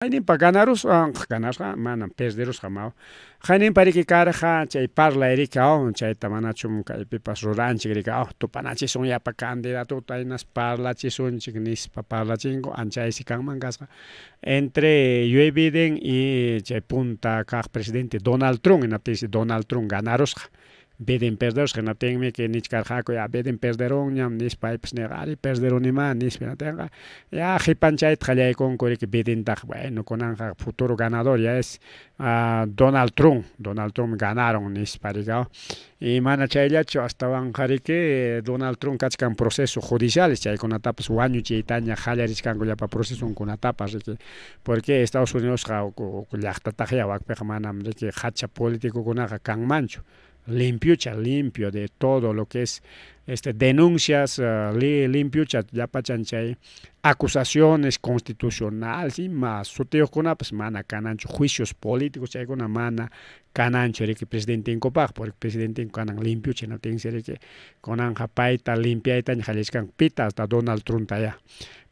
Hainin pa ganarus ganasqa mana perderus jamao. Hainin pariki karqa chay parla erika chayta manachum kaypipas ruranchik rika tupanachishun yapa candidato taynas parlachisunchik nispa parlachinko anchaysi kanman kasqa entre Joe Biden y chay punta kaq presidente Donald Trump hinaptinsi Donald Trump ganarusqa Biden perderos hinaptinmi que nichkarqaku ya Biden perderon ñam nispa paypis neqari perderon nima nispa hinatinqa ya qipanchayta qallaykunku riki Biden taq bueno kunanqa futuro ganador ya es Donald Trump ganaron nispa rika y mana chayllachu hasta riki Donald Trump kachkan proceso judiciales chaykunatapas wañuchiytaña qallarishkanku llapa procesunkunatapas riki porque Estados Unidosqa llaqtataqya wakpiqa manam riki hacha politikukunaqa kanmanchu limpio de todo lo que es denuncias limpiucha llapachanchay acusaciones constitucionales y más sutiyuqkuna pues mana kananchu juicios políticos chaykuna mana kananchu riki presidente inkopaq porque presidente kanan limpiucha no tinsi riki kunanqa payta limpiaytaña qallishkan pita hasta Donald Trump taya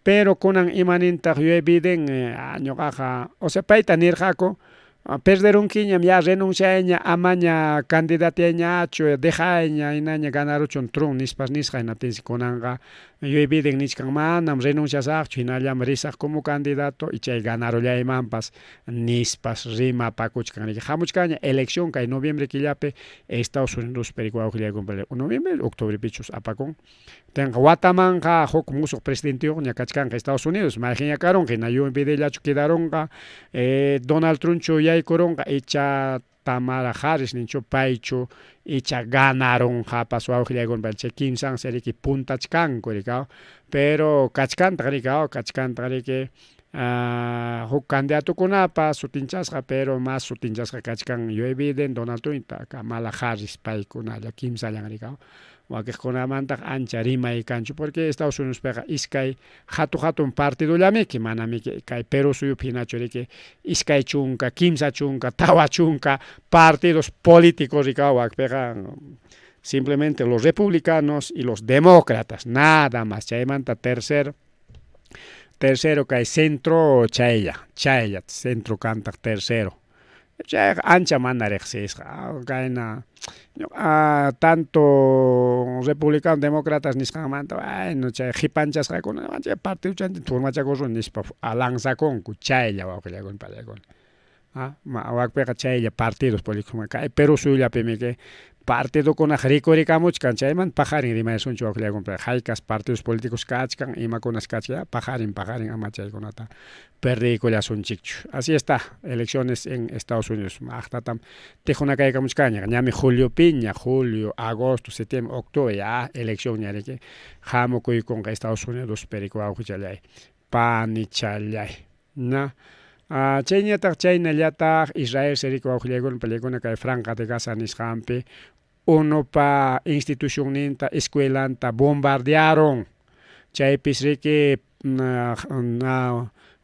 pero kunan imanintaq Joe Biden ñuqaqa o sea payta nirqaku perderon kiñam ya renunciaña amaña candidateñachu dejaña inaña ganaruchun Trump nispas nisqa hinaptinsi kunanqa Joe Biden nichkan manam renunciasaqchu hinallam risaq como candidato y chay ganarullaymanpas nispas rimapakuchkan riki hamuchkaña elección kay noviembre killapi Estados Unidos pericuawqillaykunpala noviembre octubre pichus apakun tenqa watamanqa huk musuq presidenteyuqña kachkanqa Estados Unidos mayqinña karunqa hina Joe Bidenllachu quedaronqa Donald Trumpchu yaykurunqa icha Tamara Harris ninchu paychu icha ganaron hapas wawqillaykunpala chay kimsan seriki puntachkanku rika pero kachkanta riki huk candidatukunapas sutinchasqa pero más sutinchasqa kachkan Joe Biden Donald Trump Kamala Harris paykunalla kimsallan rika wakiqkunamantaq ancha rimay kanchu porque Estados Unidos pega iskay hatun partidullamiki manamiki kay Perú suyupi hinachu riki iskay chunka kimsa chunka tawa chunka partidos políticos rika wakpega simplemente los republicanos y los demócratas nada más chaymanta tercero kay centro chaylla centro kantaq tercero chay ancha mana riqsisqa kayna tanto republicanos demócratas nisqanmanta bueno chay qipanchasqakuna chay partiduchantin turmachakurun nispa lanzakunku chaylla wawqillaykunpalaykuna wakpiqa chaylla partidos políticos kay Perú suyullapimi que partidokunaq rikurikamuchkan chayman pajarin rimaysunchu wawqillaykunpala haykas partidos políticos kachkan imakunas kachkan pajarin ama chaykunata perdikullasunchikchu así está elecciones en Estados Unidos maqtatam tijunakaykamuchkaña ñami julio agosto septiembre octubre ya elección ña riki hamukuykunqa Estados Unidos perikuwawqillay panichalay na chaynallataq Israel seriki wawqillaykunpalaykuna kay Franja de Gaza nisqanpi unupa institucionninta escuelanta bombardearon chaypis riki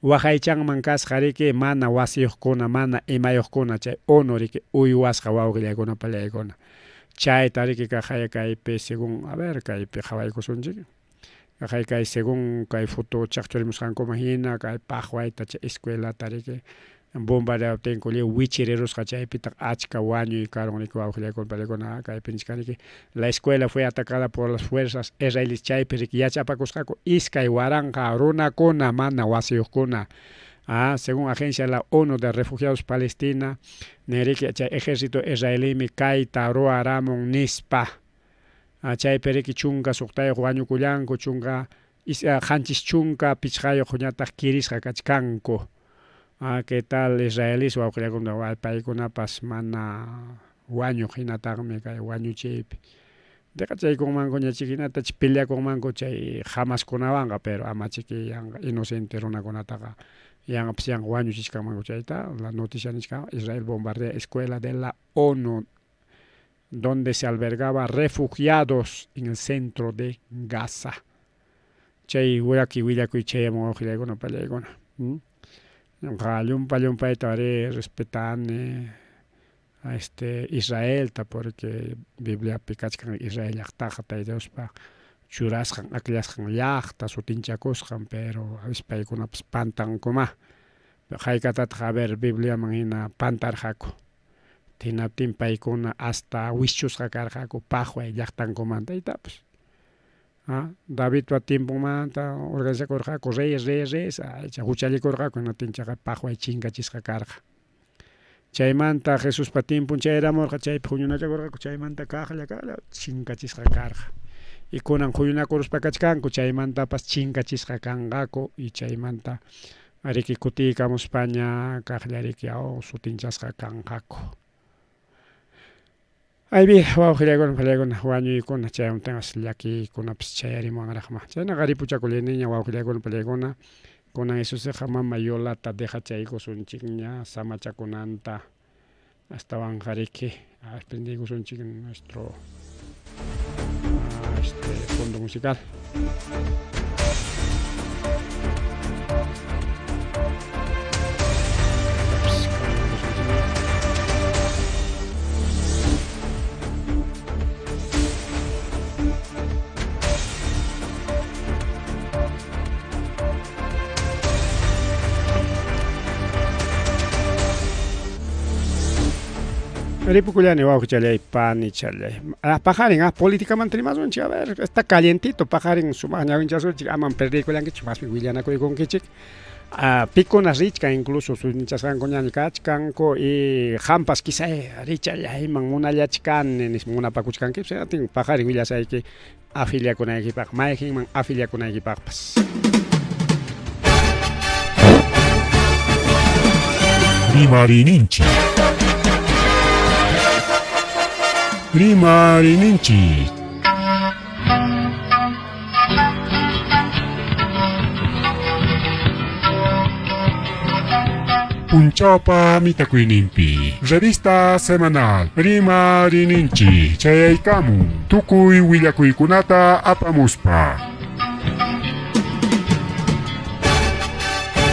waqaychanman kasqa riki mana wasiyuqkuna mana imayuqkuna chay unu riki uywasqa wawqillaykunapalaykuna chayta riki kaqaya kaypi según kaypi qhawaykusunchik kay según kay foto chaqchurimusqankuma hina kay paqwayta chay escuelata riki bombardeaptinkulli wichirirusqa chaypitaq achka wañuy karon riki wawqillaykunpalaykuna kaypi nishkaniki la escuela fue atacada por las fuerzas israelíes chaypi riki yachapakusqaku iskay waranqa runakuna mana wasiyuqkuna según agencia la ONU de refugiados Palestina niriki chay ejército israelimi kayta ruaramun nispa chaypi riki chunka suqtayuq wañukullanku chunka qanchis chunka pichqayuq ñataq kirisqa kachkanku ¿qué tal israelíes wawqillaykuna paykunapas mana wañuq hinataqmi kay wañuchiypi chaykunmanku ñachik hinata peleakunmanku chay Hamaskunawanqa pero ama chiki yanqa inocente runakunataqa yanqapas yanqa wañuchishkanmanku chayta la noticia nishka Israel bombardea escuela de la ONU donde se albergaba refugiados en el centro de Gaza chay willakuy chayamun wawqillaykuna pallaykuna llumpayta respetane Israel porque Biblia kachkan Israel llaqtaqa Tayta Diospa churasqan aklasqan llaqta sutinchakusqan pero paykunapas pantankuma hayk'atata haber Biblia hina pantarqaku hinaptin paykuna hasta wischusqa karqaku paqway llaqtankumantaytapas Davidpa tiempomanta organizakurqaku reyes huchallikurqaku hinaptin chayqa paqway chinkachisqa karqa chaymanta Jesuspa tiempon chayramurqa chaypi huñunachakurqaku chaymanta kaqlla chinkachisqa karqa y kunan huyunakuruspa kachkanku chaymantapas chinkachisqa kanqaku y chaymanta riki kutiykamuspaña kaqlla riki sutinchasqa kanqaku aybi wawqillaykuna wañuykuna chaymantapas llakiykunapas chayarimunraqma chaynaqa ripuchakuliniña wawqillaykuna palaykuna kunan Jesusqa mama Yolata dejachaykusunchikña samachakunanta astawanqa riki aprendikunchik nuestro fondo musical. Ripukullani wawqichalay pani chalay pajarin políticamente rimasunchik a ver está calientito pajarin sumaq ñawinchasunchik aman perdikullankichik maspi willanakuykunkichik pikuna richkan incluso sutinchasqanku ña kachkanku y hampas quizá richallayman munallachkani nish munapakuchkankipas atin pajarin willasayki afiliakunaykipaq mayjinman afiliakunaykipaqpas Rimarininchi. Punchaupa mitakuinimpi. Revista semanal. Rimarininchi. Chayaykamu. Tukuy willakuykunata apamuspa.